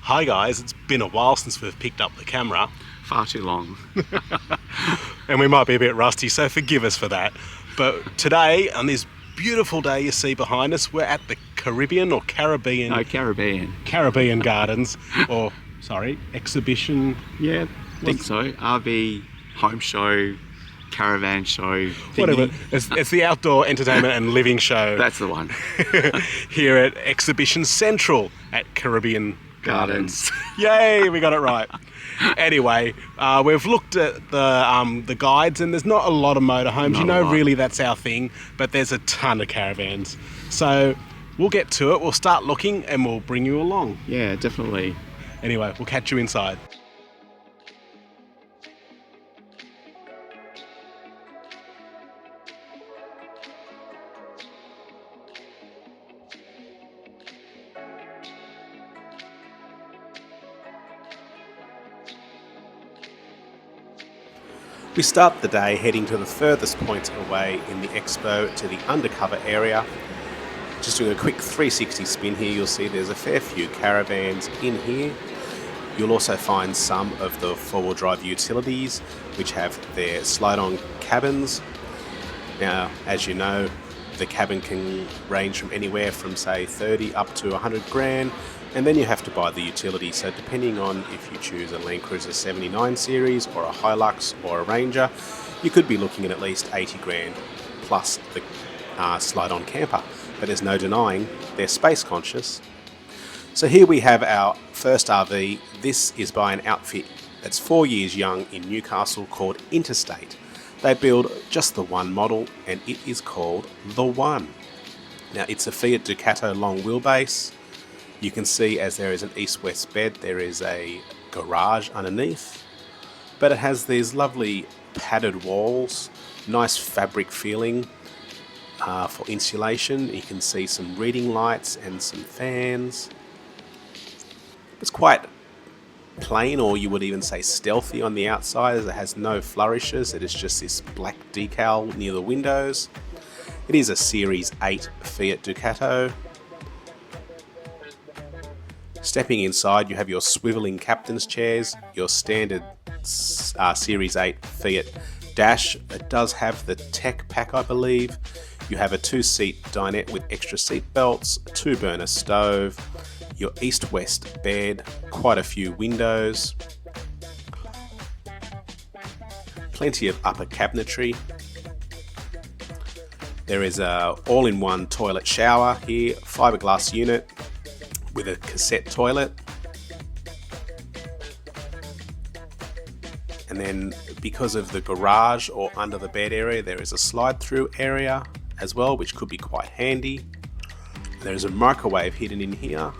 Hi guys, it's been a while since we've picked up the camera. Far too long. And we might be a bit rusty, so forgive us for that. But today, on this beautiful day you see behind us, we're at the Caribbean or Caribbean... No, Caribbean. Caribbean Gardens, or, sorry, exhibition... Yeah, I think so. RV, home show, caravan show. Whatever. It's the outdoor entertainment and living show. That's the one. Here at Exhibition Central at Caribbean Gardens. Gardens. Yay, we got it right. Anyway, we've looked at the guides and there's not a lot of motorhomes. Not You know, a lot. really that's our thing, but there's a ton of caravans. So we'll get to it. We'll start looking and we'll bring you along. Yeah, definitely. Anyway, we'll catch you inside. We start the day heading to the furthest point away in the expo to the undercover area. Just doing a quick 360 spin here, you'll see there's a fair few caravans in here. You'll also find some of the four-wheel drive utilities which have their slide-on cabins. Now, as you know, the cabin can range from anywhere from say 30 up to 100 grand. And then you have to buy the utility, so depending on if you choose a Land Cruiser 79 series or a Hilux or a Ranger, you could be looking at least 80 grand plus the slide-on camper. But there's no denying they're space conscious. So here we have our first RV. This is by an outfit that's 4 years young in Newcastle called Interstate. They build just the one model and it is called The One. Now it's a Fiat Ducato long wheelbase. You can see as there is an east-west bed, there is a garage underneath, but it has these lovely padded walls, nice fabric feeling for insulation. You can see some reading lights and some fans. It's quite plain, or you would even say stealthy on the outside, as it has no flourishes. It is just this black decal near the windows. It is a Series 8 Fiat Ducato. Stepping inside, you have your swiveling captain's chairs, your standard Series 8 Fiat dash. It does have the tech pack, I believe. You have a 2-seat dinette with extra seat belts, 2-burner stove, your east-west bed, quite a few windows, plenty of upper cabinetry. There is a all-in-one toilet shower here, fiberglass unit, with a cassette toilet. And then because of the garage or under the bed area, there is a slide through area as well, which could be quite handy. There is a microwave hidden in here.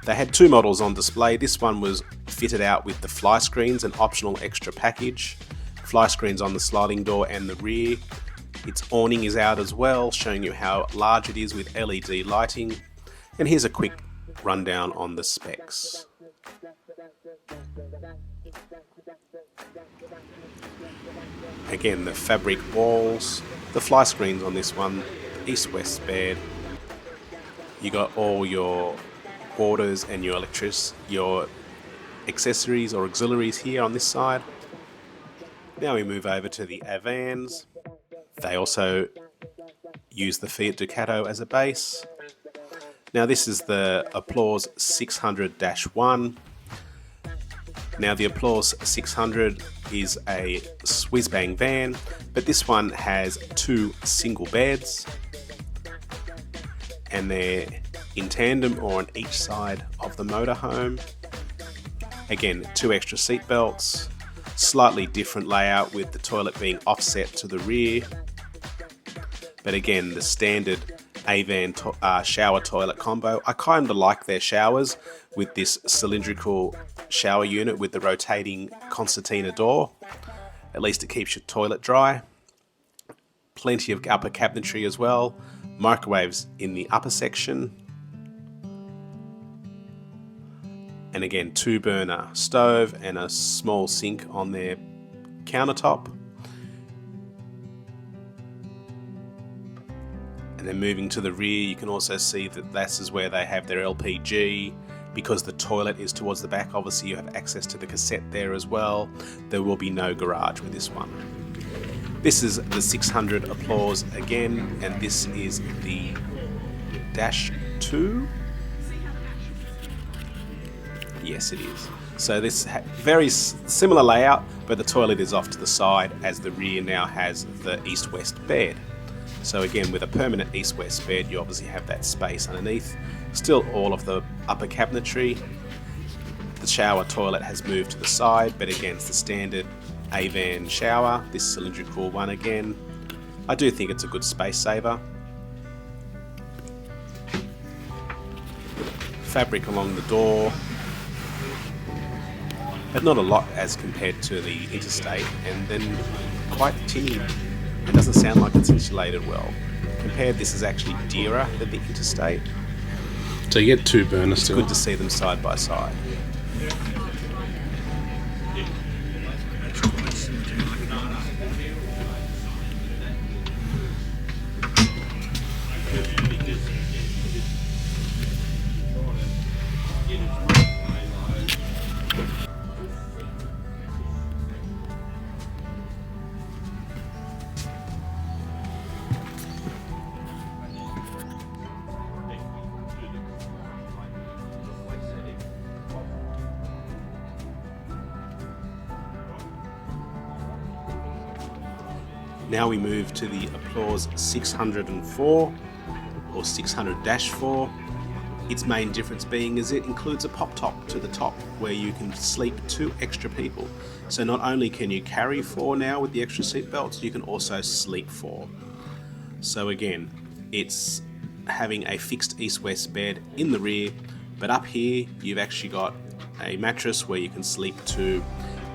They had two models on display. This one was fitted out with the fly screens, an optional extra package. Fly screens on the sliding door and the rear. Its awning is out as well, showing you how large it is with LED lighting. And here's a quick rundown on the specs. Again, the fabric walls, the fly screens on this one, the east-west bed. You got all your borders and your accessories or auxiliaries here on this side. Now we move over to the Avans. They also use the Fiat Ducato as a base. Now this is the Applause 600-1. Now the Applause 600 is a whiz-bang van, but this one has 2 single beds, and they're in tandem or on each side of the motorhome. Again, 2 extra seat belts, slightly different layout with the toilet being offset to the rear. But again, the standard Avan shower toilet combo. I kind of like their showers with this cylindrical shower unit with the rotating concertina door. At least it keeps your toilet dry. Plenty of upper cabinetry as well. Microwaves in the upper section. And again, 2-burner stove and a small sink on their countertop. And then moving to the rear, you can also see that this is where they have their LPG. Because the toilet is towards the back, obviously you have access to the cassette there as well. There will be no garage with this one. This is the 600 Applause again, and this is the Dash 2. Yes, it is. So this very similar layout, but the toilet is off to the side as the rear now has the east-west bed. So again, with a permanent east-west bed, you obviously have that space underneath. Still all of the upper cabinetry. The shower toilet has moved to the side, but again, it's the standard Avan shower, this cylindrical one again. I do think it's a good space saver. Fabric along the door, but not a lot as compared to the Interstate, and then quite tinny. It doesn't sound like it's insulated well. Compared, this is actually dearer than the Interstate. So you get two burners It's still. good to see them side by side. Now we move to the Applause 604 or 600-4. Its main difference being is it includes a pop top to the top where you can sleep 2 extra people. So not only can you carry 4 now with the extra seat belts, you can also sleep 4. So again, it's having a fixed east-west bed in the rear, but up here you've actually got a mattress where you can sleep 2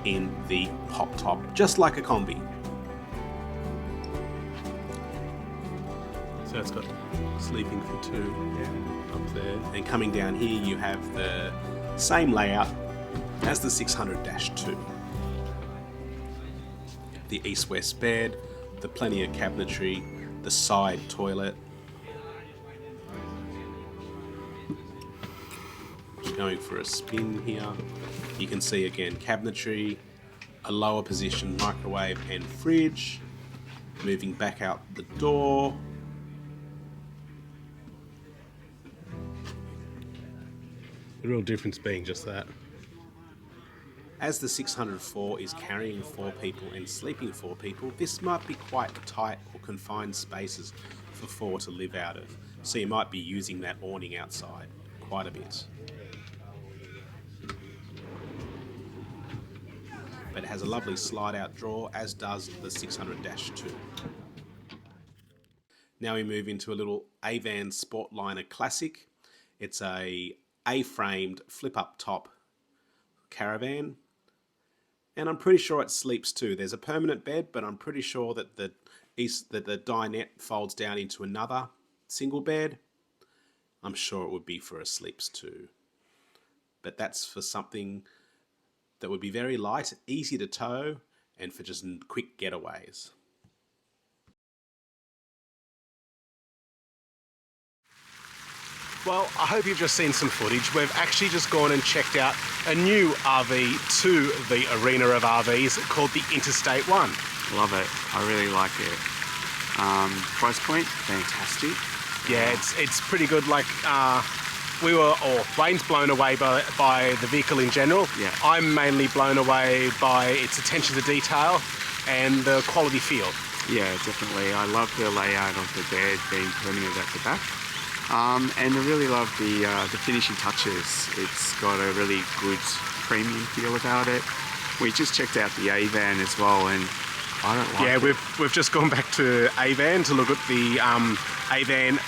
in the pop top, just like a combi. So it's got sleeping for 2 up there. And coming down here you have the same layout as the 600-2. The east-west bed, the plenty of cabinetry, the side toilet. Just going for a spin here. You can see again cabinetry, a lower position microwave and fridge. Moving back out the door. The real difference being just that. As the 604 is carrying 4 people and sleeping 4 people, this might be quite tight or confined spaces for 4 to live out of. So you might be using that awning outside quite a bit. But it has a lovely slide out drawer, as does the 600-2. Now we move into a little Avan Sportliner Classic. It's a A-framed flip-up top caravan, and I'm pretty sure it sleeps 2. There's a permanent bed, but I'm pretty sure that the dinette folds down into another single bed. I'm sure it would be for a sleeps 2, but that's for something that would be very light, easy to tow, and for just quick getaways. Well, I hope you've just seen some footage. We've actually just gone and checked out a new RV to the arena of RVs called the Interstate 1. Love it. I really like it. Price point, fantastic. Yeah, it's pretty good. Like, Wayne's blown away by the vehicle in general. Yeah. I'm mainly blown away by its attention to detail and the quality feel. Yeah, definitely. I love the layout of the bed being permanent at the back. And I really love the finishing touches. It's got a really good premium feel about it. We just checked out the Avan as well, and I don't like it. Yeah, we've just gone back to Avan to look at the Avan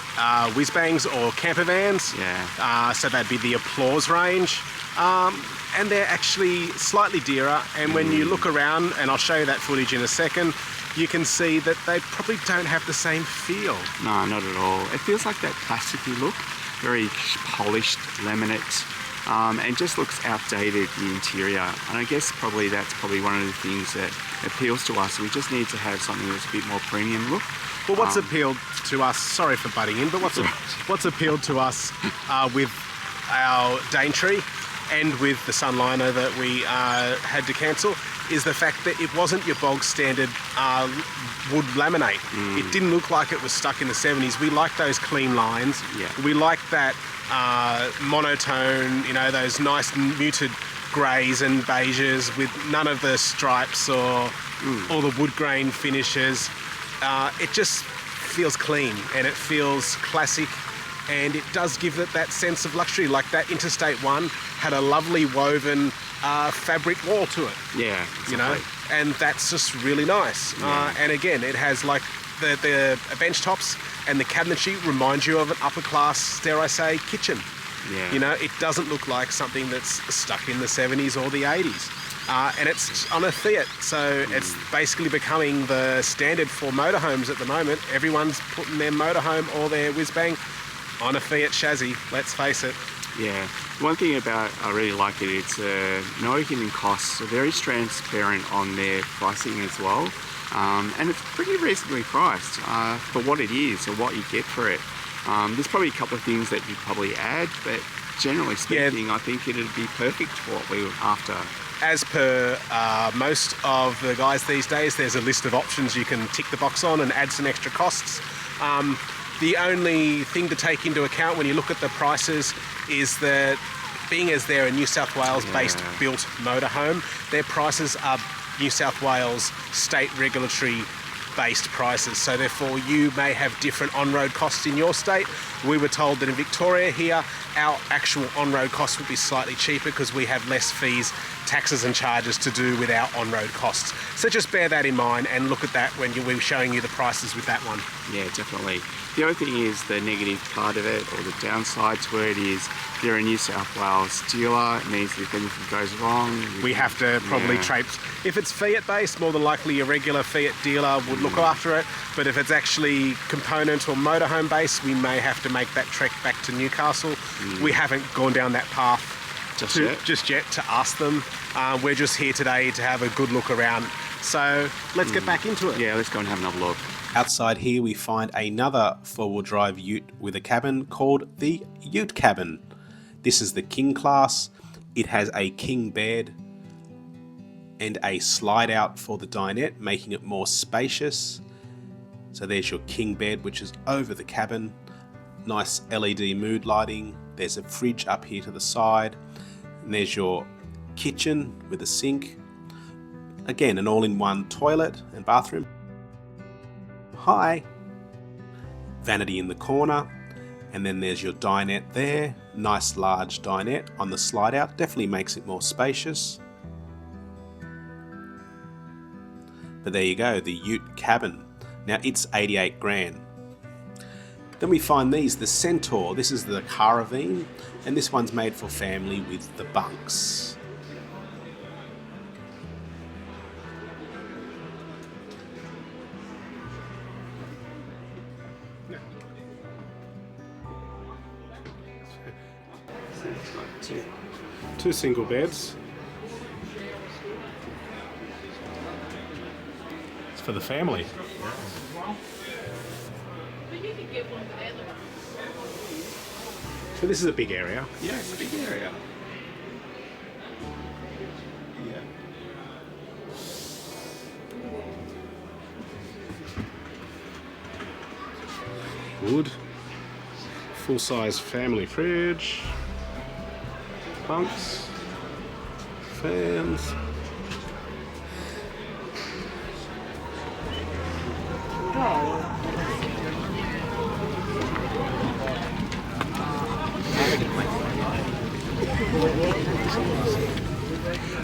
whiz-bangs or campervans. Yeah. So that'd be the Applause range. And they're actually slightly dearer, and when you look around, and I'll show you that footage in a second, you can see that they probably don't have the same feel. No, not at all. It feels like that plasticky look, very polished laminate and just looks outdated, the interior. And I guess that's probably one of the things that appeals to us. We just need to have something that's a bit more premium look. Well, what's appealed to us, sorry for butting in, but what's appealed to us with our Daintree and with the Sunliner that we had to cancel is the fact that it wasn't your bog standard wood laminate. It didn't look like it was stuck in the 70s. We like those clean lines. Yeah. We like that monotone, those nice muted greys and beiges with none of the stripes or all the wood grain finishes. It just feels clean and it feels classic, and it does give it that sense of luxury. Like that Interstate one had a lovely woven fabric wall to it. Yeah, exactly. And that's just really nice. Yeah. And again, it has like the bench tops and the cabinetry remind you of an upper class, dare I say, kitchen. Yeah. It doesn't look like something that's stuck in the 70s or the 80s. And it's on a Fiat, so it's basically becoming the standard for motorhomes at the moment. Everyone's putting their motorhome or their whiz-bang on a Fiat chassis, let's face it. Yeah, one thing about I really like it, it's no hidden costs, so very transparent on their pricing as well, and it's pretty reasonably priced for what it is or what you get for it. There's probably a couple of things that you'd probably add, but generally speaking, I think it'd be perfect for what we were after. As per most of the guys these days, there's a list of options you can tick the box on and add some extra costs. The only thing to take into account when you look at the prices is that being as they're a New South Wales-based built motorhome, their prices are New South Wales state regulatory based prices. So therefore you may have different on-road costs in your state. We were told that in Victoria here, our actual on-road costs would be slightly cheaper because we have less fees, taxes and charges to do with our on-road costs. So just bear that in mind and look at that when we're showing you the prices with that one. Yeah, definitely. The other thing is the negative part of it, or the downside to it, is if you're a New South Wales dealer, it means that if anything goes wrong, we have to probably traipse. If it's Fiat based, more than likely a regular Fiat dealer would look after it. But if it's actually component or motorhome based, we may have to make that trek back to Newcastle. We haven't gone down that path just yet to ask them. We're just here today to have a good look around. So let's get back into it. Yeah, let's go and have another look. Outside here we find another four-wheel drive ute with a cabin called the UTECabin. This is the king class. It has a king bed and a slide out for the dinette, making it more spacious. So there's your king bed, which is over the cabin. Nice LED mood lighting. There's a fridge up here to the side. And there's your kitchen with a sink. Again, an all-in-one toilet and bathroom. Hi. Vanity in the corner, and then there's your dinette there. Nice large dinette on the slide out, definitely makes it more spacious. But there you go, the UTECabin. Now it's 88 grand. Then we find these, the Centaur. This is the CARAVANE, and this one's made for family with the bunks. Two single beds. It's for the family. So this is a big area. Yeah, it's a big area. Wood. Full-size family fridge. Bunks. Fans.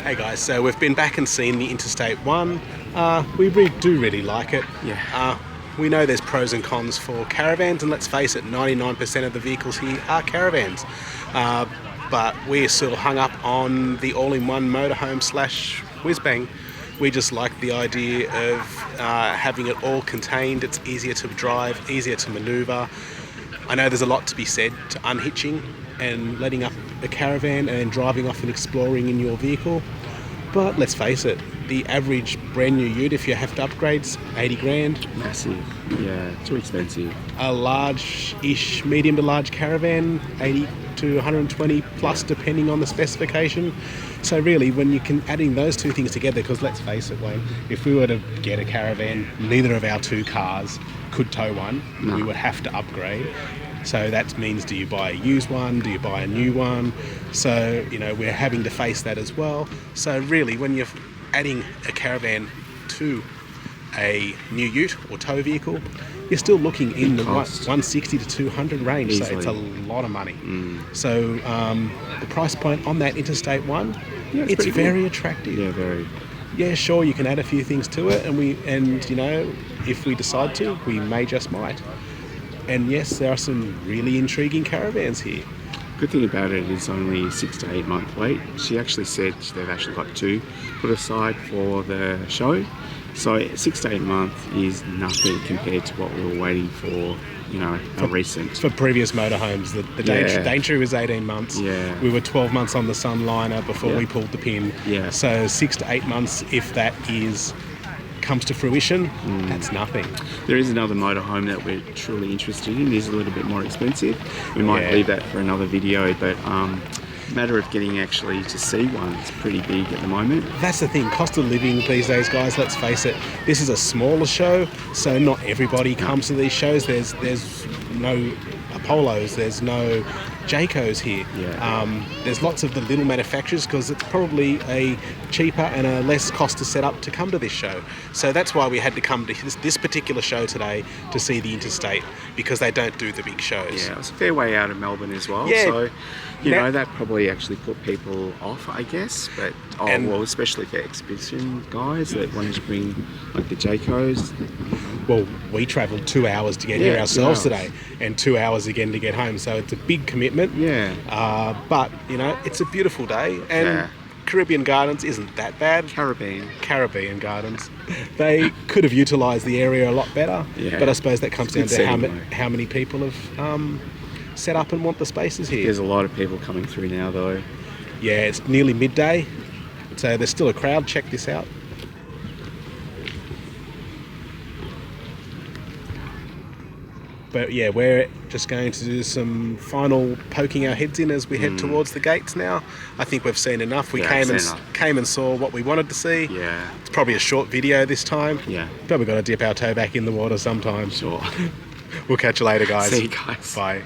Hey guys, so we've been back and seen the Interstate 1. We do really like it. Yeah. We know there's pros and cons for caravans, and let's face it, 99% of the vehicles here are caravans. But we're still hung up on the all-in-one motorhome / whiz-bang. We just like the idea of having it all contained. It's easier to drive, easier to manoeuvre. I know there's a lot to be said to unhitching, and letting up a caravan and driving off and exploring in your vehicle. But let's face it, the average brand new ute, if you have to upgrade, 80 grand. Massive. Yeah, too expensive. A large-ish, medium to large caravan, 80 to 120 plus, depending on the specification. So really, when you can adding those two things together, because let's face it, Wayne, if we were to get a caravan, neither of our two cars could tow one. No. We would have to upgrade. So that means, do you buy a used one? Do you buy a new one? So, you know, we're having to face that as well. So really, when you're adding a caravan to a new ute or tow vehicle, you're still looking in the 160 to 200 range. Easily. So it's a lot of money. So the price point on that Interstate one, it's very good. attractive. Yeah, very. Yeah, sure, you can add a few things to it, and you know, if we decide to, we may just might. And yes, there are some really intriguing caravans here. Good thing about it is only 6 to 8 month wait. She actually said they've actually got 2 put aside for the show. So 6 to 8 months is nothing compared to what we were waiting for, you know, a recent. For previous motorhomes, the Daintree was 18 months. Yeah. We were 12 months on the Sunliner before we pulled the pin. Yeah. So 6 to 8 months, if that comes to fruition, that's nothing. There is another motorhome that we're truly interested in. It is a little bit more expensive. We might leave that for another video, but matter of getting actually to see one is pretty big at the moment. That's the thing, cost of living these days, guys, let's face it, this is a smaller show, so not everybody comes to these shows. There's no Apollos, there's no Jaycos here. There's lots of the little manufacturers because it's probably a cheaper and a less cost to set up to come to this show. So that's why we had to come to this particular show today to see the Interstate, because they don't do the big shows. Yeah, it's a fair way out of Melbourne as well. Yeah. So, you know, that probably actually put people off, I guess. But, well, especially for exhibition guys that wanted to bring, like, the Jaycos. Well, we travelled 2 hours to get here ourselves today, and 2 hours again to get home. So it's a big commitment. Yeah. But, you know, it's a beautiful day. And Caribbean Gardens isn't that bad. Caribbean Gardens. They could have utilised the area a lot better. Yeah. But I suppose that comes down to how many people have set up and want the spaces here. There's a lot of people coming through now, though. Yeah, it's nearly midday. So there's still a crowd. Check this out. But yeah, we're just going to do some final poking our heads in as we head towards the gates now. I think we've seen enough. We came and saw what we wanted to see. Yeah. It's probably a short video this time. Yeah. But we've got to dip our toe back in the water sometime. Sure. We'll catch you later, guys. See you guys. Bye.